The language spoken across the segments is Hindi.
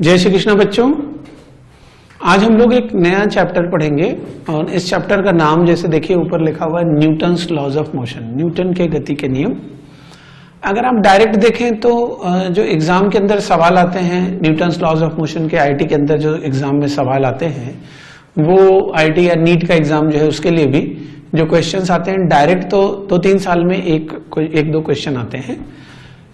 जय श्री कृष्ण बच्चों, आज हम लोग एक नया चैप्टर पढ़ेंगे और इस चैप्टर का नाम जैसे देखिए ऊपर लिखा हुआ है Newton's laws of motion, Newton के गति के नियम। अगर आप डायरेक्ट देखें तो जो एग्जाम के अंदर सवाल आते हैं न्यूटन्स लॉज ऑफ मोशन के, आईटी के अंदर जो एग्जाम में सवाल आते हैं वो आईटी या नीट का एग्जाम जो है उसके लिए भी जो क्वेश्चंस आते हैं डायरेक्ट तो 2-3 साल में एक दो क्वेश्चन आते हैं,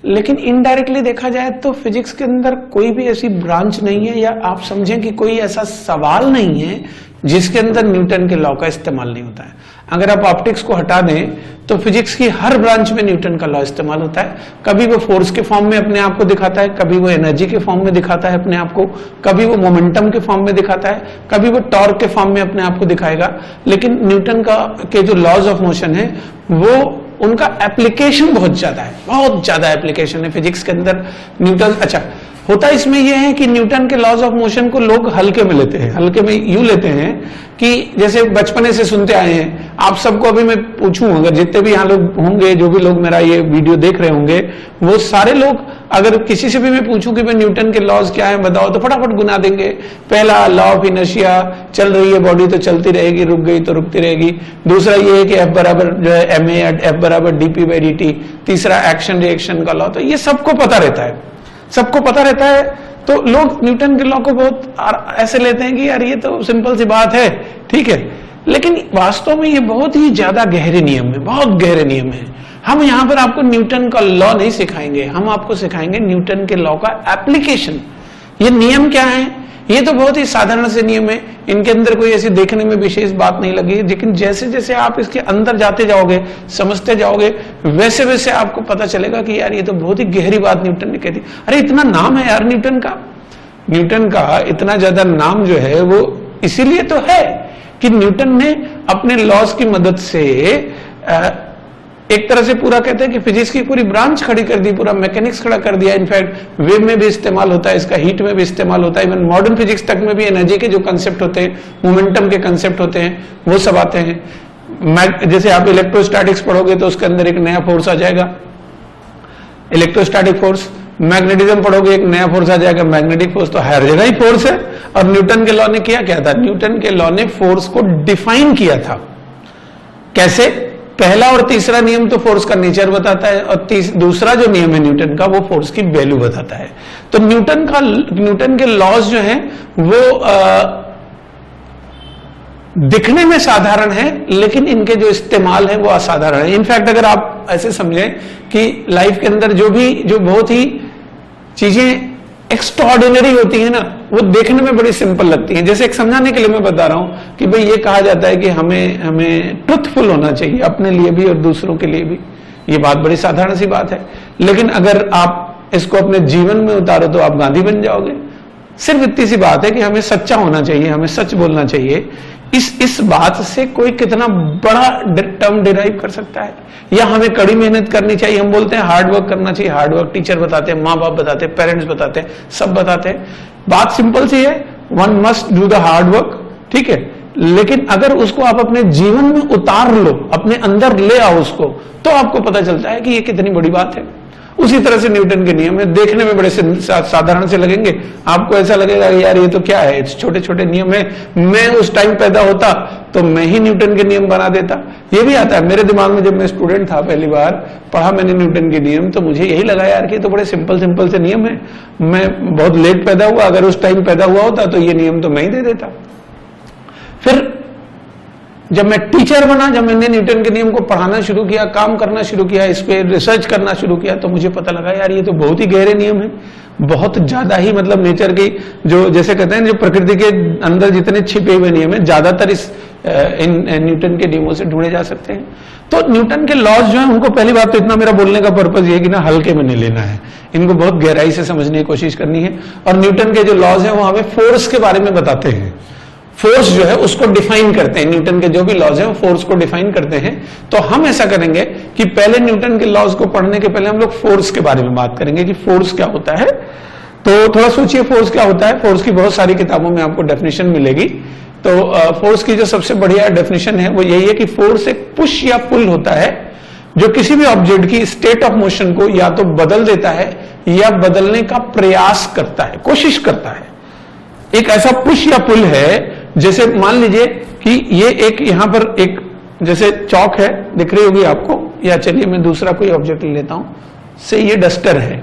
लेकिन इनडायरेक्टली देखा जाए तो फिजिक्स के अंदर कोई भी ऐसी ब्रांच नहीं है या आप समझें कि कोई ऐसा सवाल नहीं है जिसके अंदर न्यूटन के लॉ का इस्तेमाल नहीं होता है। अगर आप ऑप्टिक्स को हटा दें तो फिजिक्स की हर ब्रांच में न्यूटन का लॉ इस्तेमाल होता है। कभी वो फोर्स के फॉर्म में अपने आप को दिखाता है, कभी वो एनर्जी के फॉर्म में दिखाता है अपने आप को, कभी वो मोमेंटम के फॉर्म में दिखाता है, कभी वो टॉर्क के फॉर्म में अपने आप को दिखाएगा। लेकिन न्यूटन का के जो लॉज ऑफ मोशन है वो उनका एप्लीकेशन बहुत ज्यादा एप्लीकेशन है फिजिक्स के अंदर न्यूटन। अच्छा होता इसमें यह है कि न्यूटन के लॉज ऑफ मोशन को लोग हल्के में लेते हैं, हल्के में यूं लेते हैं कि जैसे बचपने से सुनते आए हैं। आप सबको अभी मैं पूछूं, अगर जितने भी यहाँ लोग होंगे, जो भी लोग मेरा ये वीडियो देख रहे होंगे, वो सारे लोग अगर किसी से भी मैं पूछूं कि भाई न्यूटन के लॉज क्या है बताओ, तो फटाफट गुना देंगे। पहला लॉ ऑफ इनर्शिया, चल रही है बॉडी तो चलती रहेगी, रुक गई तो रुकती रहेगी। दूसरा ये है कि F बराबर जो है ma F बराबर dp/dt। तीसरा एक्शन रिएक्शन का लॉ, तो ये सबको पता रहता है, सबको पता रहता है। तो लोग न्यूटन के लॉ को बहुत ऐसे लेते हैं कि यार ये तो सिंपल सी बात है, ठीक है, लेकिन वास्तव में ये बहुत ही ज्यादा गहरे नियम है, बहुत गहरे नियम है। हम यहाँ पर आपको न्यूटन का लॉ नहीं सिखाएंगे, हम आपको सिखाएंगे न्यूटन के लॉ का एप्लीकेशन। ये नियम क्या है? ये तो बहुत ही साधारण से नियम है, इनके अंदर कोई ऐसी देखने में विशेष बात नहीं लगी, लेकिन जैसे जैसे आप इसके अंदर जाते जाओगे, समझते जाओगे, वैसे वैसे आपको पता चलेगा कि यार ये तो बहुत ही गहरी बात न्यूटन ने कही थी। अरे इतना नाम है यार न्यूटन का इतना ज्यादा नाम जो है वो इसीलिए तो है कि न्यूटन ने अपने लॉज की मदद से एक तरह से पूरा कहते हैं कि फिजिक्स की पूरी ब्रांच खड़ी कर दी, पूरा मैकेनिक्स खड़ा कर दिया। इनफैक्ट वेव में भी इस्तेमाल होता है इसका, हीट में भी इस्तेमाल होता है, इवन मॉडर्न फिजिक्स तक में भी एनर्जी के जो कंसेप्ट होते हैं, मोमेंटम के कंसेप्ट होते हैं, वो सब आते हैं। जैसे आप इलेक्ट्रोस्टैटिक्स पढ़ोगे तो उसके अंदर एक नया फोर्स आ जाएगा, इलेक्ट्रोस्टैटिक फोर्स। मैग्नेटिज्म पढ़ोगे एक नया फोर्स आ जाएगा, मैग्नेटिक फोर्स। तो हर जगह ही फोर्स है। और न्यूटन के लॉ ने किया क्या था? न्यूटन के लॉ ने फोर्स को डिफाइन किया था। कैसे? पहला और तीसरा नियम तो फोर्स का नेचर बताता है, और दूसरा जो नियम है न्यूटन का वो फोर्स की वैल्यू बताता है। तो न्यूटन के लॉज जो हैं वो दिखने में साधारण है, लेकिन इनके जो इस्तेमाल है वो असाधारण है। इनफैक्ट अगर आप ऐसे समझें कि लाइफ के अंदर जो बहुत ही चीजें एक्स्ट्राऑर्डिनरी होती है ना, वो देखने में बड़ी सिंपल लगती हैं। जैसे एक समझाने के लिए मैं बता रहा हूं कि भाई ये कहा जाता है कि हमें ट्रुथफुल होना चाहिए, अपने लिए भी और दूसरों के लिए भी। ये बात बड़ी साधारण सी बात है, लेकिन अगर आप इसको अपने जीवन में उतारो तो आप गांधी बन जाओगे। सिर्फ इतनी सी बात है कि हमें सच्चा होना चाहिए, हमें सच बोलना चाहिए। इस बात से कोई कितना बड़ा टर्म डिराइव कर सकता है। या हमें कड़ी मेहनत करनी चाहिए, हम बोलते हैं हार्ड वर्क करना चाहिए, हार्ड वर्क टीचर बताते हैं, माँ बाप बताते हैं, पेरेंट्स बताते हैं, सब बताते हैं। बात सिंपल सी है, one must do the hard work, ठीक है, लेकिन अगर उसको आप अपने जीवन में उतार लो, अपने अंदर ले आओ उसको, तो आपको पता चलता है कि ये कितनी बड़ी बात है। उसी तरह से न्यूटन के नियम है, देखने में बड़े साधारण से लगेंगे, आपको ऐसा लगेगा यार ये तो क्या है, छोटे छोटे नियम है, मैं उस टाइम पैदा होता तो मैं ही न्यूटन के नियम बना देता। ये भी आता है मेरे दिमाग में। जब मैं स्टूडेंट था पहली बार पढ़ा मैंने न्यूटन के नियम, तो मुझे यही लगा यार कि तो बड़े सिंपल से नियम है। मैं बहुत लेट पैदा हुआ, अगर उस टाइम पैदा हुआ होता तो ये नियम तो मैं ही दे देता। फिर जब मैं टीचर बना, जब मैंने न्यूटन के नियम को पढ़ाना शुरू किया, काम करना शुरू किया, इस पे रिसर्च करना शुरू किया, तो मुझे पता लगा यार ये तो बहुत ही गहरे नियम है, बहुत ज्यादा ही, मतलब नेचर की जो जैसे कहते हैं जो प्रकृति के अंदर जितने छिपे हुए नियम है, ज्यादातर इन न्यूटन के नियमों से ढूंढे जा सकते हैं। तो न्यूटन के लॉज जो है उनको, पहली बात तो इतना मेरा बोलने का पर्पज ये है कि ना हल्के में नहीं लेना है, इनको बहुत गहराई से समझने की कोशिश करनी है। और न्यूटन के जो लॉज है वो हमें फोर्स के बारे में बताते हैं, फोर्स जो है उसको डिफाइन करते हैं। न्यूटन के जो भी लॉज हैं वो फोर्स को डिफाइन करते हैं। तो हम ऐसा करेंगे कि पहले न्यूटन के लॉज को पढ़ने के पहले हम लोग फोर्स के बारे में बात करेंगे कि फोर्स क्या होता है। तो थोड़ा सोचिए फोर्स क्या होता है। फोर्स की बहुत सारी किताबों में आपको डेफिनेशन मिलेगी। तो फोर्स की जो सबसे बढ़िया डेफिनेशन है वो यही है कि फोर्स एक पुश या पुल होता है जो किसी भी ऑब्जेक्ट की स्टेट ऑफ मोशन को या तो बदल देता है या बदलने का प्रयास करता है, कोशिश करता है। एक ऐसा पुश या पुल है, जैसे मान लीजिए कि ये एक यहां पर एक जैसे चौक है, दिख रही होगी आपको, या चलिए मैं दूसरा कोई ऑब्जेक्ट ले लेता हूं, से ये डस्टर है,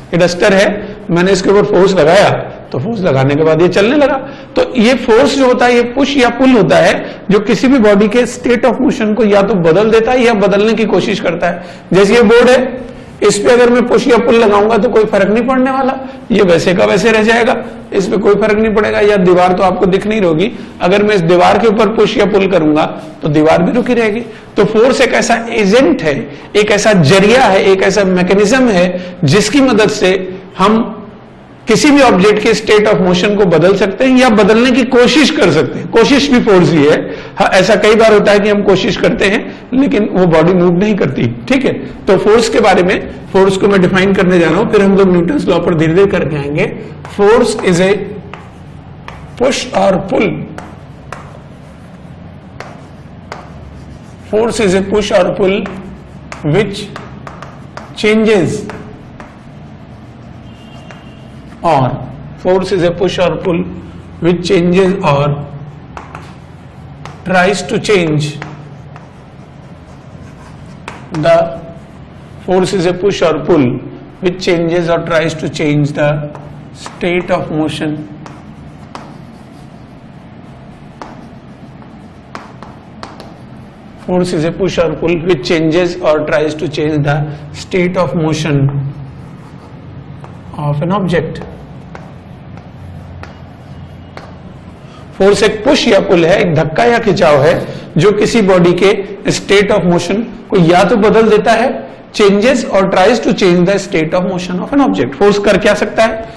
ये डस्टर है, मैंने इसके ऊपर फोर्स लगाया तो फोर्स लगाने के बाद ये चलने लगा। तो ये फोर्स जो होता है ये पुश या पुल होता है जो किसी भी बॉडी के स्टेट ऑफ मोशन को या तो बदल देता है या बदलने की कोशिश करता है। जैसे ये बोर्ड है, इस पे अगर मैं पुश या पुल लगाऊंगा तो कोई फर्क नहीं पड़ने वाला, ये वैसे का वैसे रह जाएगा, इस पे कोई फर्क नहीं पड़ेगा, या दीवार तो आपको दिख नहीं रहोगी। अगर मैं इस दीवार के ऊपर पुश या पुल करूंगा तो दीवार भी रुकी रहेगी। तो फोर्स एक ऐसा एजेंट है, एक ऐसा जरिया है, एक ऐसा मैकेनिज्म है जिसकी मदद से हम किसी भी ऑब्जेक्ट के स्टेट ऑफ मोशन को बदल सकते हैं या बदलने की कोशिश कर सकते हैं। कोशिश भी फोर्स ही है। हाँ, ऐसा कई बार होता है कि हम कोशिश करते हैं लेकिन वो बॉडी मूव नहीं करती, ठीक है। तो फोर्स के बारे में, फोर्स को मैं डिफाइन करने जा रहा हूं, फिर हम लोग न्यूटन्स लॉ पर धीरे धीरे करके आएंगे। Force is a push or pull, force is a push or pull which changes, or force is a push or pull which changes or tries to change the force is a push or pull which changes or tries to change the state of motion force is a push or pull which changes or tries to change the state of motion of an object। Force एक पुश या पुल है, एक धक्का या खिंचाव है जो किसी बॉडी के स्टेट ऑफ मोशन को या तो बदल देता है, चेंजेस और tries to change the state of motion of an object. Force कर क्या सकता है?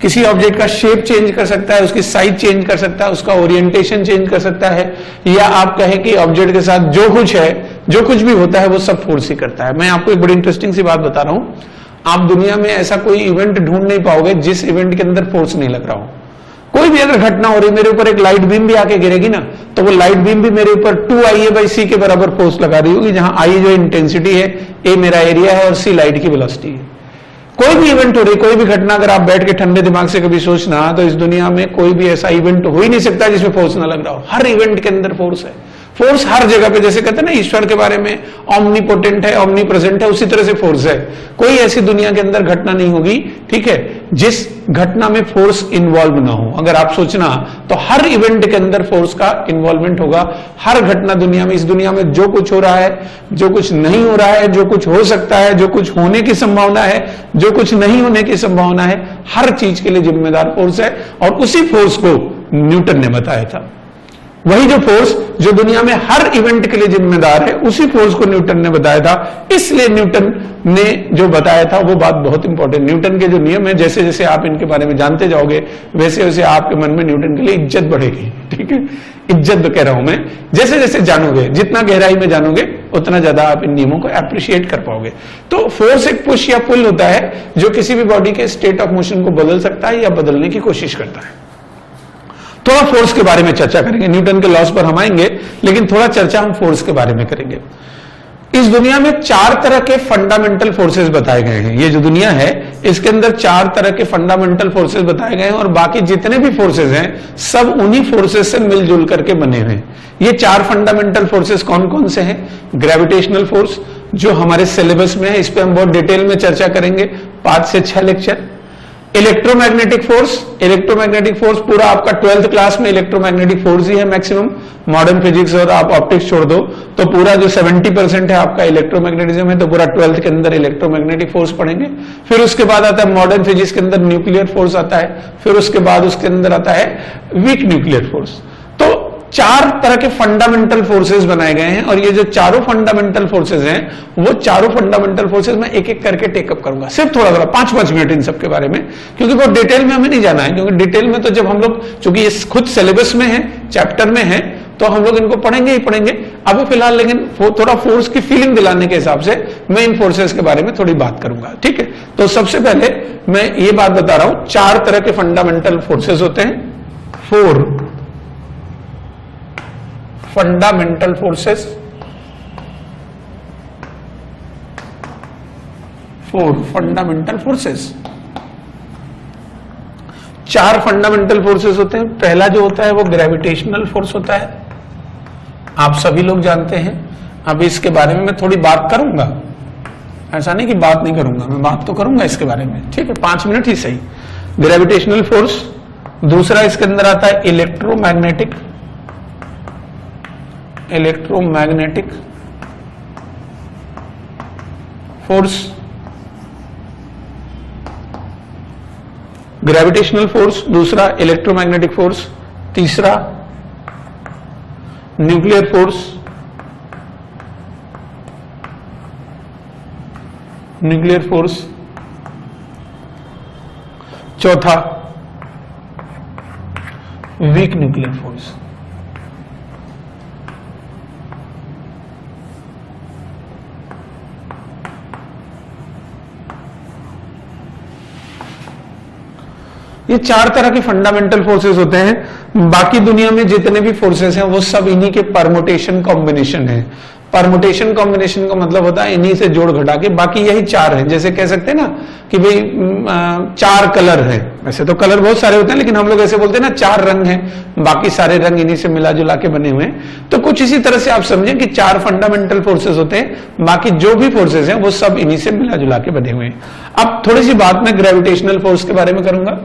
किसी ऑब्जेक्ट का शेप चेंज कर सकता है, उसकी साइज चेंज कर सकता है, उसका ओरिएंटेशन चेंज कर सकता है, या आप कहें कि ऑब्जेक्ट के साथ जो कुछ है, जो कुछ भी होता है वो सब फोर्स ही करता है। मैं आपको एक बड़ी इंटरेस्टिंग सी बात बता रहा हूं, आप दुनिया में ऐसा कोई इवेंट ढूंढ नहीं पाओगे जिस इवेंट के अंदर फोर्स नहीं लग रहा हो। कोई भी अगर घटना हो रही, मेरे ऊपर एक लाइट बीम भी आके गिरेगी ना, तो वो लाइट बीम भी मेरे ऊपर 2IA/c के बराबर फोर्स लगा रही होगी, जहां I जो इंटेंसिटी है, A मेरा एरिया है और C लाइट की वेलोसिटी है। कोई भी इवेंट हो रही, कोई भी घटना, अगर आप बैठ के ठंडे दिमाग से कभी सोचना, तो इस दुनिया में कोई भी ऐसा इवेंट हो ही नहीं सकता जिसमें फोर्स ना लग रहा हो। हर इवेंट के अंदर फोर्स है, फोर्स हर जगह पे। जैसे कहते हैं ना ईश्वर के बारे में, ऑमनीपोटेंट है, ऑमनी प्रेजेंट है, उसी तरह से फोर्स है। कोई ऐसी दुनिया के अंदर घटना नहीं होगी, ठीक है, जिस घटना में फोर्स इन्वॉल्व ना हो। अगर आप सोचना तो हर इवेंट के अंदर फोर्स का इन्वॉल्वमेंट होगा। हर घटना दुनिया में, इस दुनिया में जो कुछ हो रहा है, जो कुछ नहीं हो रहा है, जो कुछ हो सकता है, जो कुछ होने की संभावना है, जो कुछ नहीं होने की संभावना है, हर चीज के लिए जिम्मेदार फोर्स है। और उसी फोर्स को न्यूटन ने बताया था। वही जो फोर्स जो दुनिया में हर इवेंट के लिए जिम्मेदार है, उसी फोर्स को न्यूटन ने बताया था। इसलिए न्यूटन ने जो बताया था वो बात बहुत इंपॉर्टेंट। न्यूटन के जो नियम है, जैसे जैसे आप इनके बारे में जानते जाओगे, वैसे वैसे आपके मन में न्यूटन के लिए इज्जत बढ़ेगी, ठीक है। इज्जत तो कह रहा हूं मैं, जैसे जैसे जानोगे, जितना गहराई में जानोगे, उतना ज्यादा आप इन नियमों को अप्रिशिएट कर पाओगे। तो फोर्स एक पुश या पुल होता है जो किसी भी बॉडी के स्टेट ऑफ मोशन को बदल सकता है या बदलने की कोशिश करता है। थोड़ा फोर्स के बारे में चर्चा करेंगे, न्यूटन के लॉस पर हम आएंगे, लेकिन थोड़ा चर्चा हम फोर्स के बारे में करेंगे। इस दुनिया में 4 तरह के फंडामेंटल फोर्सेस बताए गए हैं। ये जो दुनिया है, इसके अंदर 4 तरह के फंडामेंटल फोर्सेस बताए गए हैं, और बाकी जितने भी फोर्सेस हैं सब उन्हीं फोर्सेस से मिलजुल करके बने हुए हैं। ये 4 फंडामेंटल फोर्सेस कौन कौन से हैं? ग्रेविटेशनल फोर्स, जो हमारे सिलेबस में है, इस पर हम बहुत डिटेल में चर्चा करेंगे, 5 से 6 lecture. Electromagnetic force, electromagnetic force पूरा आपका 12th क्लास में इलेक्ट्रोमैग्नेटिक फोर्स ही है मैक्सिमम। मॉडर्न फिजिक्स और आप ऑप्टिक्स छोड़ दो तो पूरा जो 70% है आपका इलेक्ट्रोमैग्नेटिज्म है, तो पूरा 12th के अंदर इलेक्ट्रोमैग्नेटिक फोर्स पढ़ेंगे। फिर उसके बाद आता है मॉडर्न फिजिक्स के अंदर न्यूक्लियर फोर्स आता है, फिर उसके बाद उसके अंदर आता है वीक न्यूक्लियर फोर्स। तो 4 तरह के फंडामेंटल फोर्सेस बनाए गए हैं, और ये जो चारों फंडामेंटल फोर्सेस हैं, वो चारों फंडामेंटल फोर्सेस मैं एक एक करके टेकअप करूंगा, सिर्फ थोड़ा थोड़ा 5-5 मिनट इन सबके बारे में, क्योंकि बहुत डिटेल में हमें नहीं जाना है। क्योंकि डिटेल में तो जब हम लोग, चूंकि ये खुद सिलेबस में है, चैप्टर में है, तो हम लोग इनको पढ़ेंगे ही पढ़ेंगे। अभी फिलहाल लेकिन थोड़ा फोर्स की फीलिंग दिलाने के हिसाब से मैं इन फोर्सेस के बारे में थोड़ी बात करूंगा, ठीक है। तो सबसे पहले मैं ये बात बता रहा हूं, 4 तरह के फंडामेंटल फोर्सेस होते हैं। 4 fundamental forces. 4 fundamental forces. 4 fundamental forces होते हैं। पहला जो होता है वो ग्रेविटेशनल फोर्स होता है, आप सभी लोग जानते हैं। अब इसके बारे में मैं थोड़ी बात करूंगा, ऐसा नहीं कि बात नहीं करूंगा, मैं बात तो करूंगा इसके बारे में, ठीक है, 5 मिनट ही सही। Gravitational force. दूसरा इसके अंदर आता है इलेक्ट्रोमैग्नेटिक फोर्स। ग्रेविटेशनल फोर्स, दूसरा इलेक्ट्रोमैग्नेटिक फोर्स, तीसरा न्यूक्लियर फोर्स, चौथा वीक न्यूक्लियर फोर्स। ये 4 तरह के फंडामेंटल फोर्सेस होते हैं। बाकी दुनिया में जितने भी फोर्सेस हैं वो सब इन्हीं के परमुटेशन कॉम्बिनेशन है। परमुटेशन कॉम्बिनेशन का मतलब होता है इन्हीं से जोड़ घटा के, बाकी यही 4 हैं। जैसे कह सकते हैं ना कि भाई 4 कलर है, वैसे तो कलर बहुत सारे होते हैं लेकिन हम लोग ऐसे बोलते हैं ना 4 रंग हैं, बाकी सारे रंग इन्हीं से मिला जुला के बने हुए हैं। तो कुछ इसी तरह से आप समझें कि 4 फंडामेंटल फोर्सेस होते हैं, बाकी जो भी फोर्सेस हैं वो सब इन्हीं से मिला जुला के बने हुए हैं। अब थोड़ी सी बात मैं ग्रेविटेशनल फोर्स के बारे में करूंगा।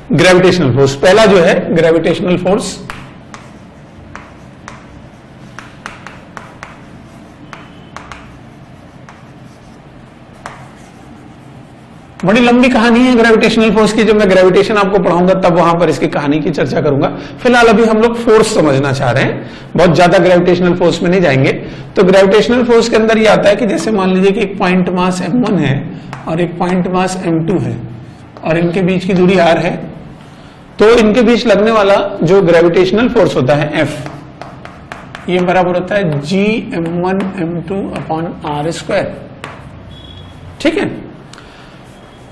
ग्रेविटेशनल फोर्स, पहला जो है ग्रेविटेशनल फोर्स, बड़ी लंबी कहानी है ग्रेविटेशनल फोर्स की। जब मैं ग्रेविटेशन आपको पढ़ाऊंगा तब वहां पर इसकी कहानी की चर्चा करूंगा। फिलहाल अभी हम लोग फोर्स समझना चाह रहे हैं, बहुत ज्यादा ग्रेविटेशनल फोर्स में नहीं जाएंगे। तो ग्रेविटेशनल फोर्स के अंदर ये आता है कि जैसे मान लीजिए कि एक पॉइंट मास m1 है और एक पॉइंट मास m2 है और इनके बीच की दूरी r है, तो इनके बीच लगने वाला जो ग्रेविटेशनल फोर्स होता है F, ये बराबर होता है Gm1m2/r²। ठीक है,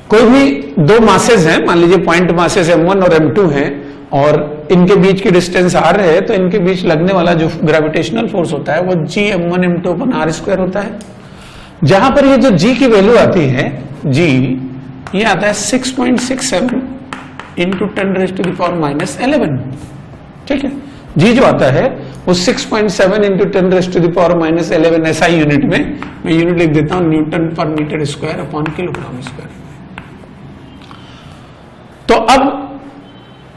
कोई भी 2 मासेस हैं, मान लीजिए पॉइंट मासेस m1 और m2 हैं और इनके बीच की डिस्टेंस r है, तो इनके बीच लगने वाला जो ग्रेविटेशनल फोर्स होता है वो Gm1m2/r² होता है। जहां पर ये जो G की वैल्यू आती है, G ये आता है 6.67 इंटू 10⁻⁻11। ठीक है, G जो आता है वो 6.7 इंटू 10⁻⁻11 SI यूनिट में, मैं यूनिट लिख देता हूं Nm/m²/kg²। तो अब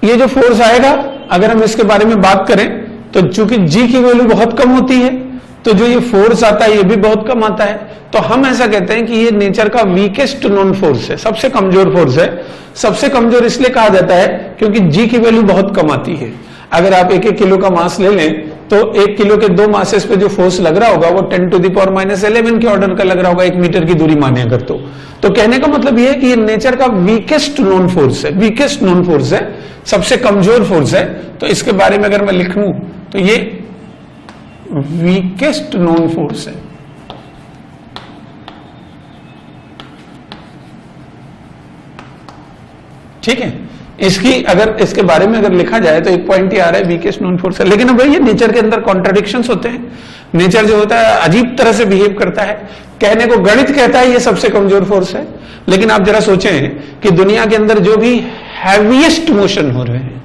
ये जो फोर्स आएगा, अगर हम इसके बारे में बात करें तो चूंकि G की वैल्यू बहुत कम होती है तो जो ये फोर्स आता है ये भी बहुत कम आता है। तो हम ऐसा कहते हैं कि ये नेचर का वीकेस्ट नोन फोर्स है, सबसे कमजोर फोर्स है। सबसे कमजोर इसलिए कहा जाता है क्योंकि G की वैल्यू बहुत कम आती है। अगर आप 1-1 किलो का मास ले लें तो 1 किलो के 2 मासेस पे जो फोर्स लग रहा होगा वो 10⁻⁻11 के ऑर्डर का लग रहा होगा 1 मीटर की दूरी माने अगर। तो कहने का मतलब ये है कि ये नेचर का वीकेस्ट नोन फोर्स है, वीकेस्ट नोन फोर्स है, सबसे कमजोर फोर्स है। तो इसके बारे में अगर मैं लिख लूं तो ये वीकेस्ट नोन फोर्स है। ठीक है, इसकी अगर इसके बारे में अगर लिखा जाए तो एक पॉइंट ही आ रहा है वीकेस्ट नोन फोर्स है। लेकिन अब ये नेचर के अंदर कॉन्ट्राडिक्शंस होते हैं। नेचर जो होता है अजीब तरह से बिहेव करता है। कहने को गणित कहता है ये सबसे कमजोर फोर्स है, लेकिन आप जरा सोचें कि दुनिया के अंदर जो भी हैवीएस्ट मोशन हो रहे हैं,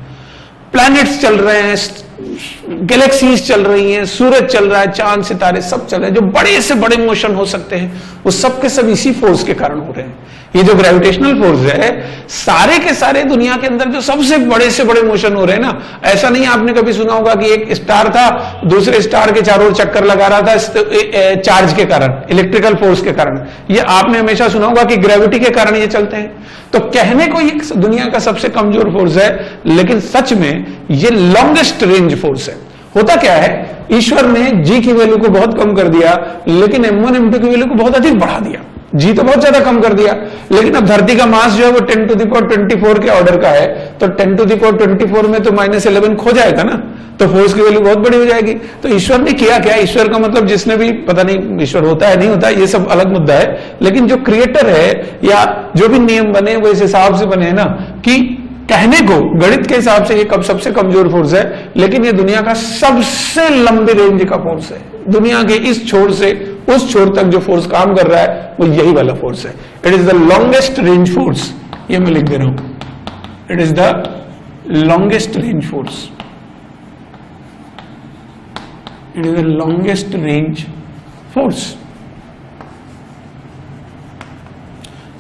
प्लैनेट्स चल रहे हैं, गैलेक्सीज चल रही हैं, सूरज चल रहा है, चांद सितारे सब चल रहे हैं, जो बड़े से बड़े मोशन हो सकते हैं वो सब के सब इसी फोर्स के कारण हो रहे हैं। ये जो ग्रेविटेशनल फोर्स है, सारे के सारे दुनिया के अंदर जो सबसे बड़े से बड़े मोशन हो रहे हैं ना, ऐसा नहीं आपने कभी सुना होगा कि एक स्टार था दूसरे स्टार के चारों ओर चक्कर लगा रहा था चार्ज के कारण, इलेक्ट्रिकल फोर्स के कारण। ये आपने हमेशा सुना होगा कि ग्रेविटी के कारण ये चलते हैं। तो कहने को ये दुनिया का सबसे कमजोर फोर्स है, लेकिन सच में ये लॉन्गेस्ट रेंज फोर्स है। होता क्या है, ईश्वर ने G की वैल्यू को बहुत कम कर दिया, लेकिन M1 M2 की वैल्यू को बहुत अधिक बढ़ा दिया। G तो बहुत ज्यादा कम कर दिया, लेकिन अब धरती का मास जो है वो 10⁻24 के ऑर्डर का है, तो 10⁻24 में तो -11 खो जाएगा ना, तो फोर्स की वैल्यू बहुत बड़ी हो जाएगी। तो ईश्वर ने किया क्या? ईश्वर का मतलब जिसने भी, पता नहीं ईश्वर होता है नहीं होता, ये सब अलग मुद्दा है, लेकिन जो क्रिएटर है या जो भी नियम बने वो इस हिसाब से बने हैं ना कि कहने को गणित के हिसाब से ये कब सबसे कमजोर फोर्स है, लेकिन ये दुनिया का सबसे लंबी रेंज का फोर्स है। दुनिया के इस छोर से उस छोर तक जो फोर्स काम कर रहा है वो यही वाला फोर्स है। It is the longest range force, ये मैं लिख दे रहा हूं, it is the longest range force, it is the longest range force,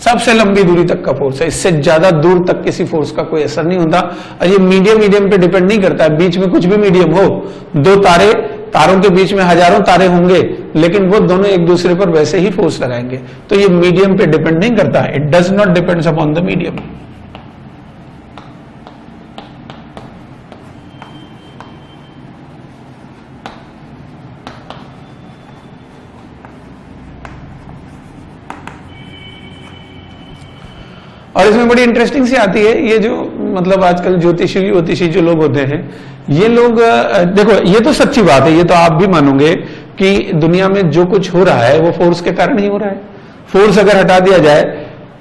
सबसे लंबी दूरी तक का फोर्स है। इससे ज्यादा दूर तक किसी फोर्स का कोई असर नहीं होता। और ये मीडियम पे डिपेंड नहीं करता है, बीच में कुछ भी मीडियम हो, दो तारों के बीच में हजारों तारे होंगे, लेकिन वो दोनों एक दूसरे पर वैसे ही फोर्स लगाएंगे। तो ये मीडियम पे डिपेंड नहीं करता है, it does not depends upon the medium. और इसमें बड़ी इंटरेस्टिंग सी आती है, ये जो मतलब आजकल ज्योतिषी जो लोग होते हैं, ये लोग देखो, ये तो सच्ची बात है, ये तो आप भी मानोगे कि दुनिया में जो कुछ हो रहा है वो फोर्स के कारण ही हो रहा है। फोर्स अगर हटा दिया जाए,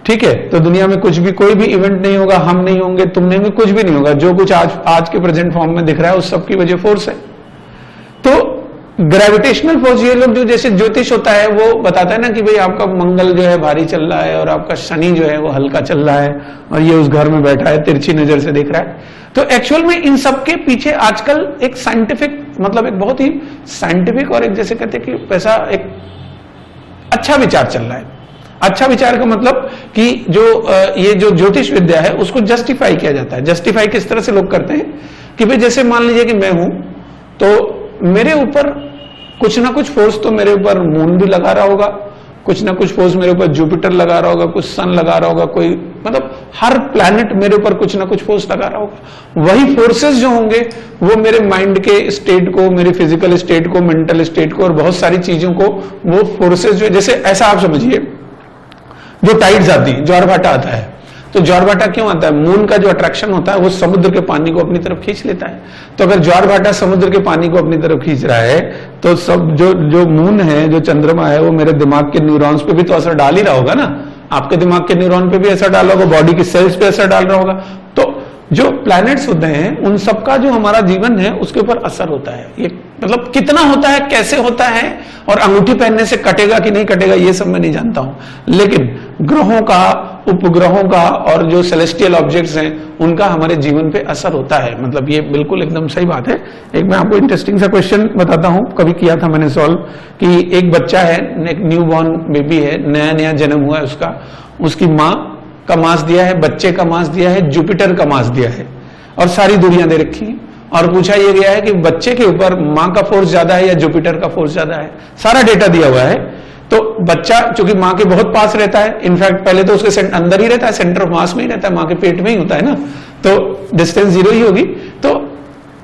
ठीक है, तो दुनिया में कुछ भी, कोई भी इवेंट नहीं होगा, हम नहीं होंगे, तुम नहीं होंगे, कुछ भी नहीं होगा। जो कुछ आज के प्रेजेंट फॉर्म में दिख रहा है उस सब की वजह फोर्स है। तो ग्रेविटेशनल फोर्स, ये लोग जो जैसे ज्योतिष होता है वो बताता है ना कि भाई आपका मंगल जो है भारी चल रहा है और आपका शनि जो है वो हल्का चल रहा है और ये उस घर में बैठा है तिरछी नजर से देख रहा है। तो एक्चुअल में इन सब के पीछे आजकल एक साइंटिफिक, मतलब एक बहुत ही साइंटिफिक और एक जैसे कहते हैं कि वैसा एक अच्छा विचार चल रहा है। अच्छा विचार का मतलब कि जो ये जो ज्योतिष विद्या है उसको जस्टिफाई किया जाता है। जस्टिफाई किस तरह से लोग करते हैं कि भाई जैसे मान लीजिए कि मैं हूं, तो मेरे ऊपर कुछ ना कुछ फोर्स तो मेरे ऊपर मून भी लगा रहा होगा, कुछ ना कुछ फोर्स मेरे ऊपर जुपिटर लगा रहा होगा, कुछ सन लगा रहा होगा, कोई मतलब हर प्लैनेट मेरे ऊपर कुछ ना कुछ फोर्स लगा रहा होगा। वही फोर्सेस जो होंगे वो मेरे माइंड के स्टेट को, मेरे फिजिकल स्टेट को, मेंटल स्टेट को और बहुत सारी चीजों को, वो फोर्सेस जो, जैसे ऐसा आप समझिए, जो टाइड्स आती है, ज्वार-भाटा आता है, तो ज्वार-भाटा क्यों आता है? मून का जो अट्रैक्शन होता है वो समुद्र के पानी को अपनी तरफ खींच लेता है। तो अगर ज्वार-भाटा समुद्र के पानी को अपनी तरफ खींच रहा है, तो सब जो मून है, जो चंद्रमा है, वो मेरे दिमाग के न्यूरॉन्स पे भी तो असर डाल ही रहा होगा ना। आपके दिमाग के न्यूरॉन पे भी असर डाल रहा होगा, बॉडी के सेल्स पे असर डाल रहा होगा। तो जो प्लैनेट्स होते हैं उन सबका जो हमारा जीवन है उसके ऊपर असर होता है। ये मतलब कितना होता है, कैसे होता है, और अंगूठी पहनने से कटेगा कि नहीं कटेगा ये सब मैं नहीं जानता हूं, लेकिन ग्रहों का, उपग्रहों का और जो सेलेस्टियल ऑब्जेक्ट्स हैं उनका हमारे जीवन पे असर होता है। मतलब ये बिल्कुल एकदम सही बात है। एक मैं आपको इंटरेस्टिंग सा क्वेश्चन बताता हूं, कभी किया था मैंने सॉल्व, कि एक बच्चा है, एक न्यू बॉर्न बेबी है, नया जन्म हुआ है उसका, उसकी माँ का मास दिया है, बच्चे का मास दिया है, जुपिटर का मास दिया है और सारी दूरियां दे रखी हैं, और पूछा यह गया है कि बच्चे के ऊपर मां का फोर्स ज्यादा है या जुपिटर का फोर्स ज्यादा है। सारा डेटा दिया हुआ है। तो बच्चा चूंकि मां के बहुत पास रहता है, इनफैक्ट पहले तो उसके अंदर ही रहता है, सेंटर ऑफ मास में ही रहता है, मां के पेट में ही होता है ना, तो डिस्टेंस जीरो ही होगी। तो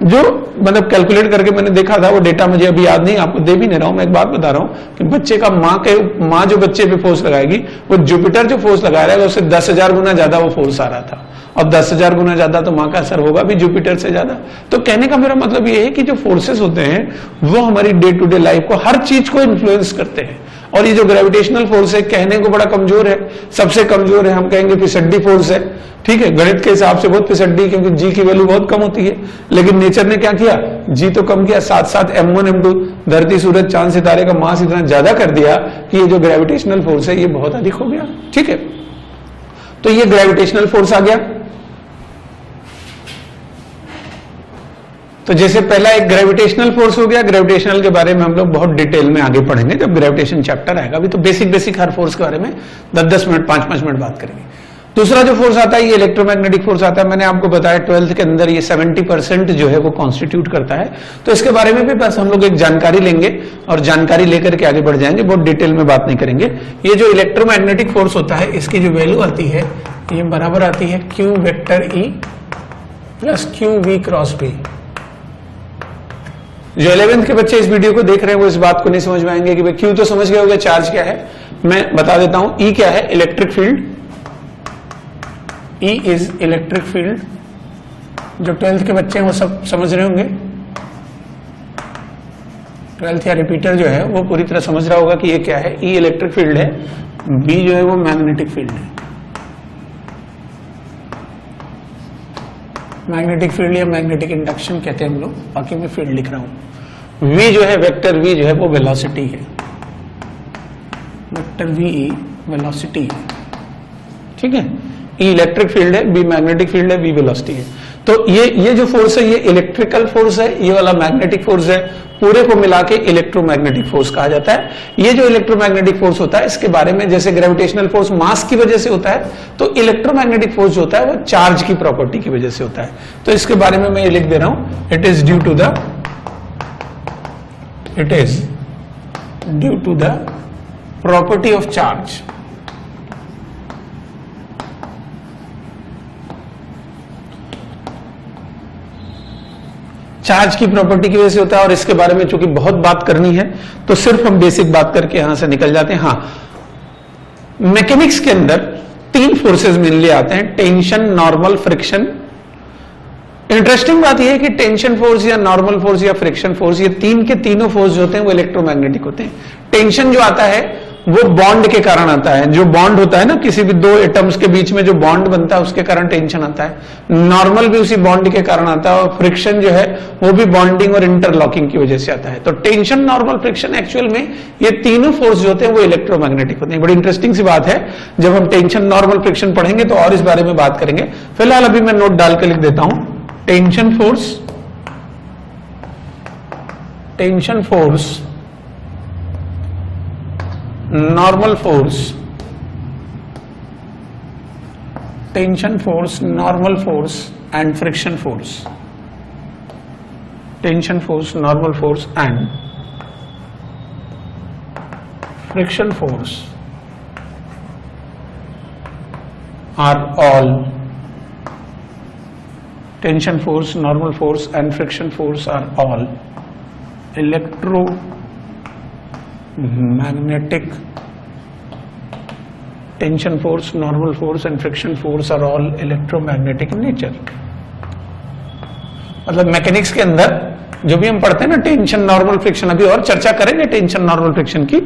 जो मतलब कैलकुलेट करके मैंने देखा था, वो डेटा मुझे अभी याद नहीं, आपको दे भी नहीं रहा हूं, मैं एक बात बता रहा हूं कि बच्चे का मां जो बच्चे पे फोर्स लगाएगी, वो जुपिटर जो फोर्स लगा रहा है उससे 10,000 गुना ज्यादा वो फोर्स आ रहा था, और 10,000 गुना ज्यादा तो मां का असर होगा भी जुपिटर से ज्यादा। तो कहने का मेरा मतलब ये है कि जो फोर्सेस होते हैं वो हमारी डे टू डे लाइफ को, हर चीज को इन्फ्लुएंस करते हैं। और ये जो ग्रेविटेशनल फोर्स है कहने को बड़ा कमजोर है, सबसे कमजोर है, हम कहेंगे फिसड्डी फोर्स है, ठीक है, गणित के हिसाब से बहुत फिसड्डी, क्योंकि जी की वैल्यू बहुत कम होती है। लेकिन नेचर ने क्या किया, जी तो कम किया, साथ साथ M1 M2 धरती सूरज चांद सितारे का मास इतना ज्यादा कर दिया कि ये जो ग्रेविटेशनल फोर्स है ये बहुत अधिक हो गया। ठीक है, तो ये ग्रेविटेशनल फोर्स आ गया। तो जैसे पहला एक ग्रेविटेशनल फोर्स हो गया, ग्रेविटेशनल के बारे में हम लोग बहुत डिटेल में आगे पढ़ेंगे जब ग्रेविटेशन चैप्टर आएगा। अभी तो बेसिक हर फोर्स के बारे में 10-10 मिनट 5-5 मिनट बात करेंगे। दूसरा जो फोर्स आता है ये इलेक्ट्रोमैग्नेटिक फोर्स आता है। मैंने आपको बताया 12th के अंदर ये 70% जो है वो कॉन्स्टिट्यूट करता है। तो इसके बारे में भी बस हम लोग एक जानकारी लेंगे और जानकारी लेकर के आगे बढ़ जाएंगे, बहुत डिटेल में बात नहीं करेंगे। ये जो इलेक्ट्रोमैग्नेटिक फोर्स होता है इसकी जो वैल्यू आती है ये बराबर आती है Q vector E plus QV cross B। जो 11th के बच्चे इस वीडियो को देख रहे हैं वो इस बात को नहीं समझ में आएंगे कि भाई Q तो समझ गए होंगे चार्ज क्या है, मैं बता देता हूं। E क्या है, electric field, E is electric field. जो 12th के बच्चे हैं वो सब समझ रहे होंगे, 12th या रिपीटर जो है वो पूरी तरह समझ रहा होगा कि ये क्या है। E इलेक्ट्रिक फील्ड है, B जो है वो मैग्नेटिक फील्ड है। मैग्नेटिक फील्ड या मैग्नेटिक इंडक्शन कहते हैं हम लोग, बाकी मैं फील्ड लिख रहा हूं। V जो है वेक्टर, V जो है वो वेलोसिटी है। वेक्टर वी वेलोसिटी, ठीक है, ई इलेक्ट्रिक फील्ड है, बी मैग्नेटिक फील्ड है, वी वेलोसिटी है। तो ये जो फोर्स है ये इलेक्ट्रिकल फोर्स है, ये वाला मैग्नेटिक फोर्स है, पूरे को मिला के इलेक्ट्रोमैग्नेटिक फोर्स कहा जाता है। ये जो इलेक्ट्रोमैग्नेटिक फोर्स होता है इसके बारे में, जैसे ग्रेविटेशनल फोर्स मास की वजह से होता है, तो इलेक्ट्रोमैग्नेटिक फोर्स जो होता है वो चार्ज की प्रॉपर्टी की वजह से होता है। तो इसके बारे में मैं ये लिख दे रहा हूं, it is due to the property of charge. Charge की प्रॉपर्टी की वजह से होता है, और इसके बारे में चूंकि बहुत बात करनी है तो सिर्फ हम बेसिक बात करके यहां से निकल जाते हैं। हाँ, मैकेनिक्स के अंदर 3 फोर्सेस मेनली आते हैं, टेंशन, नॉर्मल, फ्रिक्शन। इंटरेस्टिंग बात यह है कि टेंशन फोर्स या नॉर्मल फोर्स या फ्रिक्शन फोर्स, ये तीनों फोर्स जो होते हैं वो इलेक्ट्रोमैग्नेटिक होते हैं। टेंशन जो आता है वो बॉन्ड के कारण आता है, जो बॉन्ड होता है ना किसी भी 2 एटम्स के बीच में जो बॉन्ड बनता है उसके कारण टेंशन आता है। नॉर्मल भी उसी बॉन्ड के कारण आता है, और फ्रिक्शन जो है वो भी बॉन्डिंग और इंटरलॉकिंग की वजह से आता है। तो टेंशन, नॉर्मल, फ्रिक्शन, एक्चुअल में ये तीनों फोर्स जो होते हैं वो इलेक्ट्रोमैग्नेटिक होते हैं। बड़ी इंटरेस्टिंग सी बात है, जब हम टेंशन, नॉर्मल, फ्रिक्शन पढ़ेंगे तो और इस बारे में बात करेंगे। फिलहाल अभी मैं नोट डाल के लिख देता हूं, tension force, normal force, tension force, normal force and friction force. Tension force, normal force and friction force are all, tension force, normal force and friction force are all electromagnetic. Tension force, normal force and friction force are all electromagnetic in nature. मतलब मैकेनिक्स के अंदर जो भी हम पढ़ते हैं ना, टेंशन, नॉर्मल, फ्रिक्शन, अभी और चर्चा करेंगे टेंशन, नॉर्मल, फ्रिक्शन की।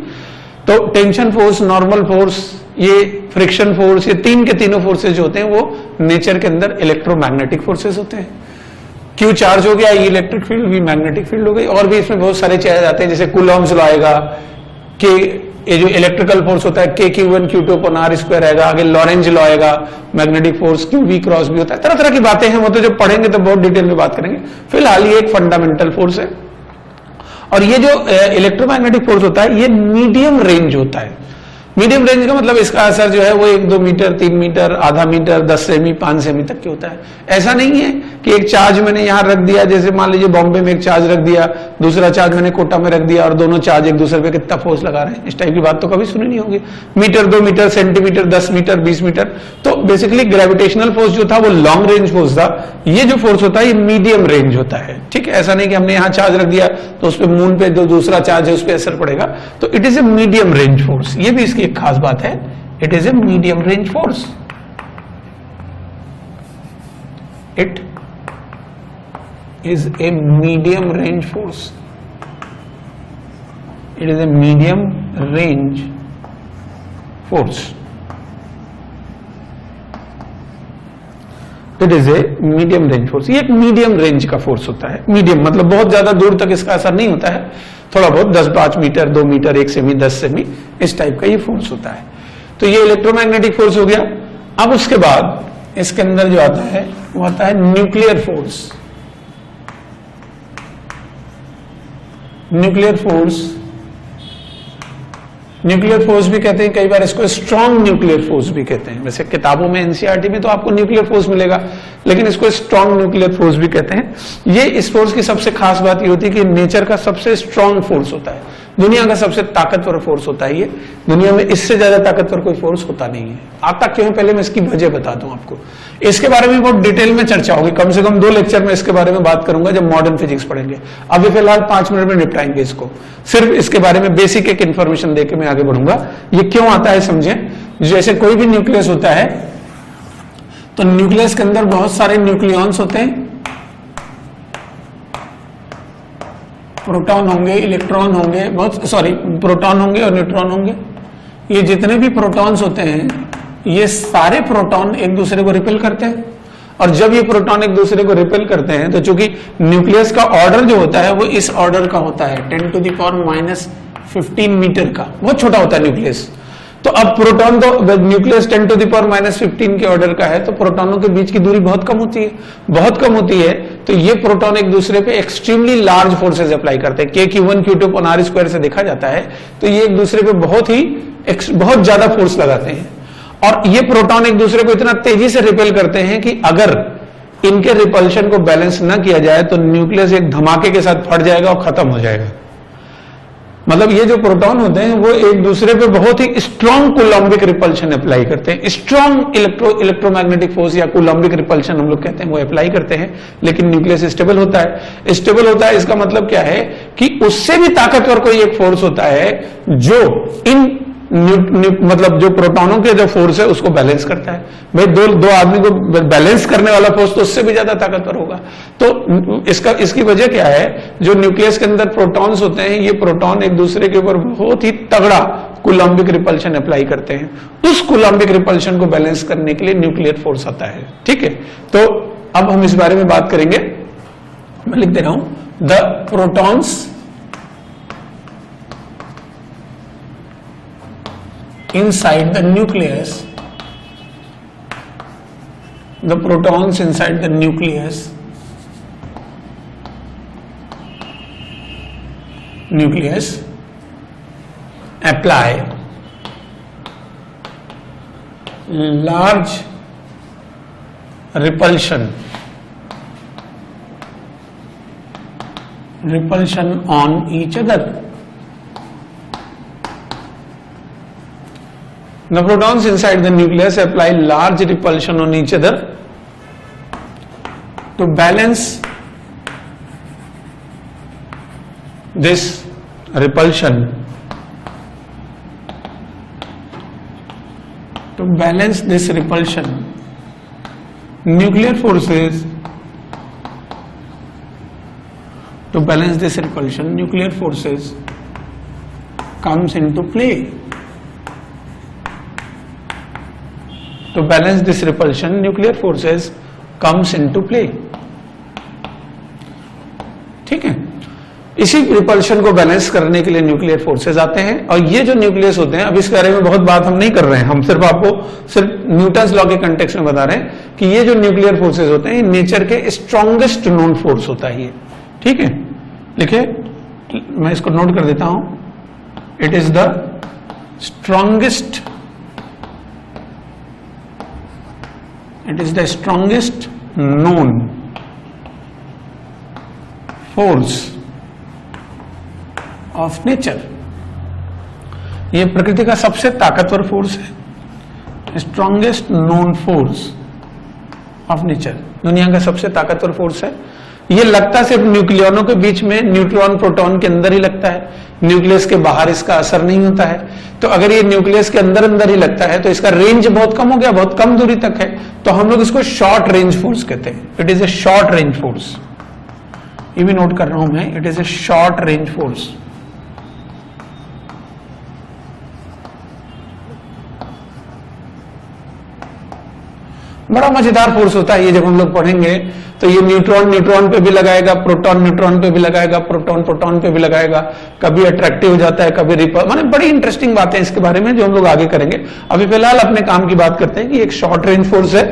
तो टेंशन फोर्स, नॉर्मल फोर्स, ये फ्रिक्शन फोर्स, ये तीनों फोर्सेज जो होते हैं वो नेचर के अंदर इलेक्ट्रोमैग्नेटिक फोर्सेज होते हैं। क्यू चार्ज हो गया, ये इलेक्ट्रिक फील्ड, वी मैग्नेटिक फील्ड हो गई। और भी इसमें बहुत सारे चीजें आते हैं, जैसे कूलॉम्स लॉ आएगा, कि ये जो इलेक्ट्रिकल फोर्स होता है के Q1 Q2 upon R square आएगा, आगे लॉरेंज लॉ आएगा, magnetic force Q V cross भी होता है। तरह तरह की बातें हैं, वो तो जब पढ़ेंगे तो बहुत डिटेल में बात करेंगे। फिलहाल ये एक फंडामेंटल फोर्स है, और ये जो इलेक्ट्रोमैग्नेटिक फोर्स होता है ये मीडियम रेंज होता है। मीडियम रेंज का मतलब इसका असर जो है वो 1-2 मीटर, 3 मीटर, आधा मीटर, 10 सेमी, 5 सेमी तक के होता है। ऐसा नहीं है कि एक चार्ज मैंने यहां रख दिया, जैसे मान लीजिए बॉम्बे में एक चार्ज रख दिया, दूसरा चार्ज मैंने कोटा में रख दिया, और दोनों चार्ज एक दूसरे पे कितना फोर्स लगा रहे हैं। इस टाइप की बात तो कभी सुनी नहीं होगी। Metre, 2 metre, centimetre, 10 metre, 20 metre. तो बेसिकली ग्रेविटेशनल फोर्स जो था वो लॉन्ग रेंज फोर्स था, ये जो फोर्स होता है ये मीडियम रेंज होता है। ठीक है, ऐसा नहीं कि हमने यहाँ चार्ज रख दिया तो उस पर मून पे जो दूसरा चार्ज है उस पर असर पड़ेगा। तो it is a medium range force, ये भी इसकी एक खास बात है। It is a medium range force. It is a medium range force. It is a medium range force. It is a medium range force. ये एक मीडियम रेंज का फोर्स होता है। मीडियम मतलब बहुत ज्यादा दूर तक इसका असर नहीं होता है, थोड़ा बहुत 10-5 मीटर, 2 मीटर, 1 सेमी, 10 सेमी, इस टाइप का ये फोर्स होता है। तो ये इलेक्ट्रोमैग्नेटिक फोर्स हो गया। अब उसके बाद इसके अंदर जो आता है वो आता है न्यूक्लियर फोर्स। न्यूक्लियर फोर्स भी कहते हैं, कई बार इसको स्ट्रॉन्ग न्यूक्लियर फोर्स भी कहते हैं। वैसे किताबों में एनसीईआरटी में तो आपको न्यूक्लियर फोर्स मिलेगा, लेकिन इसको स्ट्रॉन्ग न्यूक्लियर फोर्स भी कहते हैं। ये इस फोर्स की सबसे खास बात ये होती है कि नेचर का सबसे स्ट्रॉन्ग फोर्स होता है, दुनिया का सबसे ताकतवर फोर्स होता है। ये दुनिया में इससे ज्यादा ताकतवर कोई फोर्स होता नहीं है। आता क्यों, पहले मैं इसकी वजह बता दूं आपको। इसके बारे में बहुत डिटेल में चर्चा होगी, कम से कम 2 लेक्चर में इसके बारे में बात करूंगा जब मॉडर्न फिजिक्स पढ़ेंगे। अभी फिलहाल 5 मिनट में निपटाएंगे इसको। सिर्फ इसके बारे में बेसिक एक इन्फॉर्मेशन देके मैं आगे बढ़ूंगा। ये क्यों आता है समझें। जैसे कोई भी न्यूक्लियस होता है तो न्यूक्लियस के अंदर बहुत सारे न्यूक्लियॉन्स होते हैं, प्रोटॉन होंगे, इलेक्ट्रॉन होंगे, प्रोटॉन होंगे और न्यूट्रॉन होंगे। ये जितने भी प्रोटॉन्स होते हैं ये सारे प्रोटॉन एक दूसरे को रिपेल करते हैं, और जब ये प्रोटॉन एक दूसरे को रिपेल करते हैं तो चूंकि न्यूक्लियस का ऑर्डर जो होता है वो इस ऑर्डर का होता है, 10⁻⁻15 मीटर का, बहुत छोटा होता है न्यूक्लियस। तो अब प्रोटॉन तो न्यूक्लियस 10⁻⁻15 के ऑर्डर का है, तो प्रोटॉनों के बीच की दूरी बहुत कम होती है, बहुत कम होती है। तो ये प्रोटॉन एक दूसरे पे एक्सट्रीमली लार्ज फोर्सेस अप्लाई करते हैं, K(Q1 Q2 / R² से देखा जाता है। तो ये एक दूसरे पे बहुत ज्यादा फोर्स लगाते हैं, और ये प्रोटॉन एक दूसरे को इतना तेजी से रिपेल करते हैं कि अगर इनके रिपल्शन को बैलेंस ना किया जाए तो न्यूक्लियस एक धमाके के साथ फट जाएगा और खत्म हो जाएगा। मतलब ये जो प्रोटॉन होते हैं वो एक दूसरे पे बहुत ही स्ट्रॉन्ग कूलम्बिक रिपल्शन अप्लाई करते हैं, स्ट्रॉन्ग इलेक्ट्रोमैग्नेटिक फोर्स या कूलम्बिक रिपल्शन हम लोग कहते हैं, वो अप्लाई करते हैं। लेकिन न्यूक्लियस स्टेबल होता है। स्टेबल होता है इसका मतलब क्या है कि उससे भी ताकतवर कोई एक फोर्स होता है जो इन मतलब जो प्रोटॉनों के जो फोर्स है उसको बैलेंस करता है। भाई दो आदमी को बैलेंस करने वाला फोर्स तो उससे भी ज्यादा ताकतवर होगा। तो इसकी वजह क्या है, जो न्यूक्लियस के अंदर प्रोटॉन्स होते हैं, ये प्रोटॉन एक दूसरे के ऊपर बहुत ही तगड़ा कूलम्बिक रिपल्शन अप्लाई करते हैं। उस कूलम्बिक रिपल्शन को बैलेंस करने के लिए न्यूक्लियर फोर्स आता है। ठीक है, तो अब हम इस बारे में बात करेंगे। मैं लिख दे रहा हूं, the protons inside the nucleus, the protons inside the nucleus apply large repulsion on each other. The protons inside the nucleus apply large repulsion on each other to balance this repulsion. To balance this repulsion, nuclear forces. To balance this repulsion, nuclear forces comes into play. To balance this repulsion, nuclear forces comes into play. ठीक है, इसी रिपल्शन को बैलेंस करने के लिए न्यूक्लियर फोर्सेज आते हैं। और ये जो न्यूक्लियस होते हैं, अब इस बारे में बहुत बात हम नहीं कर रहे हैं, हम सिर्फ आपको सिर्फ न्यूटन्स लॉ के कंटेक्स्ट में बता रहे हैं कि ये जो न्यूक्लियर फोर्सेज होते हैं, नेचर के स्ट्रॉन्गेस्ट नोन फोर्स होता है ये। ठीक है, लिखिए, मैं इसको नोट कर देता हूं। It is the strongest known force of nature. ये प्रकृति का सबसे ताकतवर फोर्स है, strongest known force of nature, दुनिया का सबसे ताकतवर फोर्स है। ये लगता सिर्फ न्यूक्लियनों के बीच में, न्यूट्रॉन प्रोटॉन के अंदर ही लगता है, न्यूक्लियस के बाहर इसका असर नहीं होता है। तो अगर ये न्यूक्लियस के अंदर ही लगता है तो इसका रेंज बहुत कम हो गया, बहुत कम दूरी तक है, तो हम लोग इसको शॉर्ट रेंज फोर्स कहते हैं। It is a short range force, ये भी नोट कर रहा हूं मैं, it is a short range force. बड़ा मजेदार फोर्स होता है ये, जब हम लोग पढ़ेंगे तो ये न्यूट्रॉन पे भी लगाएगा, प्रोटॉन न्यूट्रॉन पे भी लगाएगा, प्रोटॉन प्रोटॉन पे भी लगाएगा, कभी अट्रैक्टिव हो जाता है, कभी रिपल, माने बड़ी इंटरेस्टिंग बातें इसके बारे में जो हम लोग आगे करेंगे। अभी फिलहाल अपने काम की बात करते हैं कि एक शॉर्ट रेंज फोर्स है,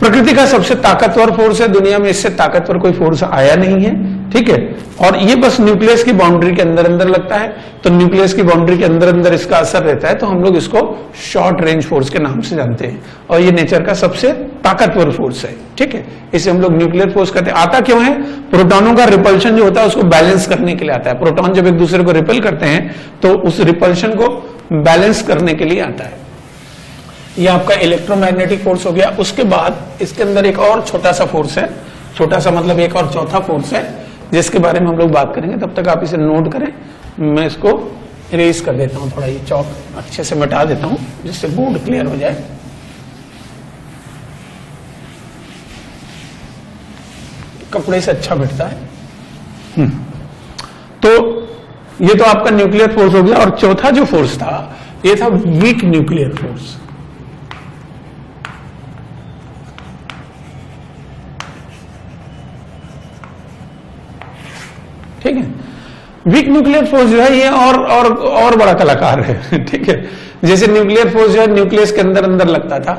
प्रकृति का सबसे ताकतवर फोर्स है, दुनिया में इससे ताकतवर कोई फोर्स आया नहीं है। ठीक है, और ये बस न्यूक्लियस की बाउंड्री के अंदर लगता है, तो न्यूक्लियस की बाउंड्री के अंदर इसका असर रहता है, तो हम लोग इसको शॉर्ट रेंज फोर्स के नाम से जानते हैं, और ये नेचर का सबसे ताकतवर फोर्स है। ठीक है, इसे हम लोग न्यूक्लियर फोर्स कहते हैं। आता क्यों है? प्रोटॉनों का रिपल्शन जो होता है उसको बैलेंस करने के लिए आता है। प्रोटॉन जब एक दूसरे को रिपेल करते हैं तो उस रिपल्शन को बैलेंस करने के लिए आता है। ये आपका इलेक्ट्रोमैग्नेटिक फोर्स हो गया। उसके बाद इसके अंदर एक और छोटा सा फोर्स है, छोटा सा मतलब एक और चौथा फोर्स है, जिसके बारे में हम लोग बात करेंगे। तब तक आप इसे नोट करें, मैं इसको इरेज कर देता हूं, थोड़ा ये चौक अच्छे से मिटा देता हूं जिससे बोर्ड क्लियर हो जाए। कपड़े से अच्छा बैठता है। तो ये तो आपका न्यूक्लियर फोर्स हो गया। और चौथा जो फोर्स था ये था वीक न्यूक्लियर फोर्स। ठीक है, वीक न्यूक्लियर फोर्स जो है ये और बड़ा कलाकार है ठीक है। जैसे न्यूक्लियर फोर्स जो है न्यूक्लियस के अंदर अंदर लगता था,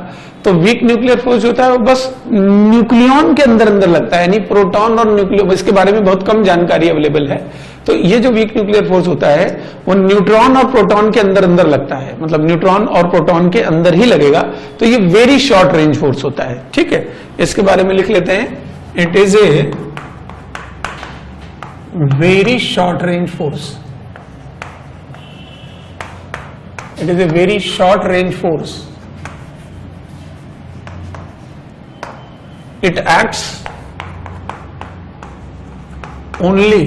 तो वीक न्यूक्लियर फोर्स होता है वो बस न्यूक्लियन के अंदर अंदर लगता है, यानी प्रोटॉन और न्यूक्लियन, इसके बारे में बहुत कम जानकारी अवेलेबल है। तो ये जो वीक न्यूक्लियर फोर्स होता है वो न्यूट्रॉन और प्रोटॉन के अंदर अंदर लगता है, मतलब न्यूट्रॉन और प्रोटॉन के अंदर ही लगेगा। तो ये वेरी शॉर्ट रेंज फोर्स होता है, ठीक है। इसके बारे में लिख लेते हैं, it is a very short range force, it is a very short range force, it acts only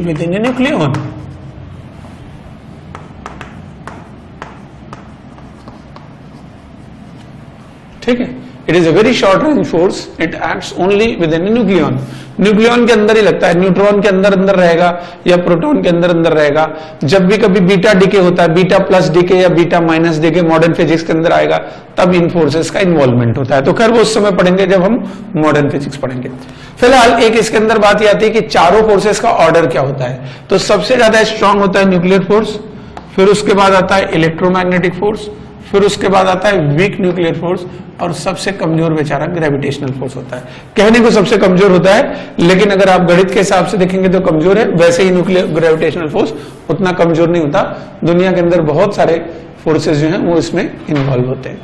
within a nucleon, ठीक है। It is a very short range force, it acts only with in nucleon, nucleon के अंदर ही लगता है, न्यूट्रॉन के अंदर अंदर रहेगा या प्रोटॉन के अंदर अंदर रहेगा। जब भी कभी बीटा डीके होता है, बीटा प्लस डीके या beta minus decay modern physics के अंदर आएगा, तब इन फोर्सेस का इन्वॉल्वमेंट होता है। तो खैर वो उस समय पढ़ेंगे जब हम मॉडर्न फिजिक्स पढ़ेंगे। फिलहाल एक इसके अंदर बात ये आती है कि चारों फोर्सेस का ऑर्डर क्या होता है। तो सबसे ज्यादा स्ट्रांग होता है न्यूक्लियर फोर्स, फिर उसके बाद आता है इलेक्ट्रोमैग्नेटिक फोर्स, फिर उसके बाद आता है वीक न्यूक्लियर फोर्स, और सबसे कमजोर बेचारा ग्रेविटेशनल फोर्स होता है। कहने को सबसे कमजोर होता है, लेकिन अगर आप गणित के हिसाब से देखेंगे तो कमजोर है। वैसे ही न्यूक्लियर ग्रेविटेशनल फोर्स उतना कमजोर नहीं होता। दुनिया के अंदर बहुत सारे फोर्सेस जो हैं वो इसमें इन्वॉल्व होते हैं।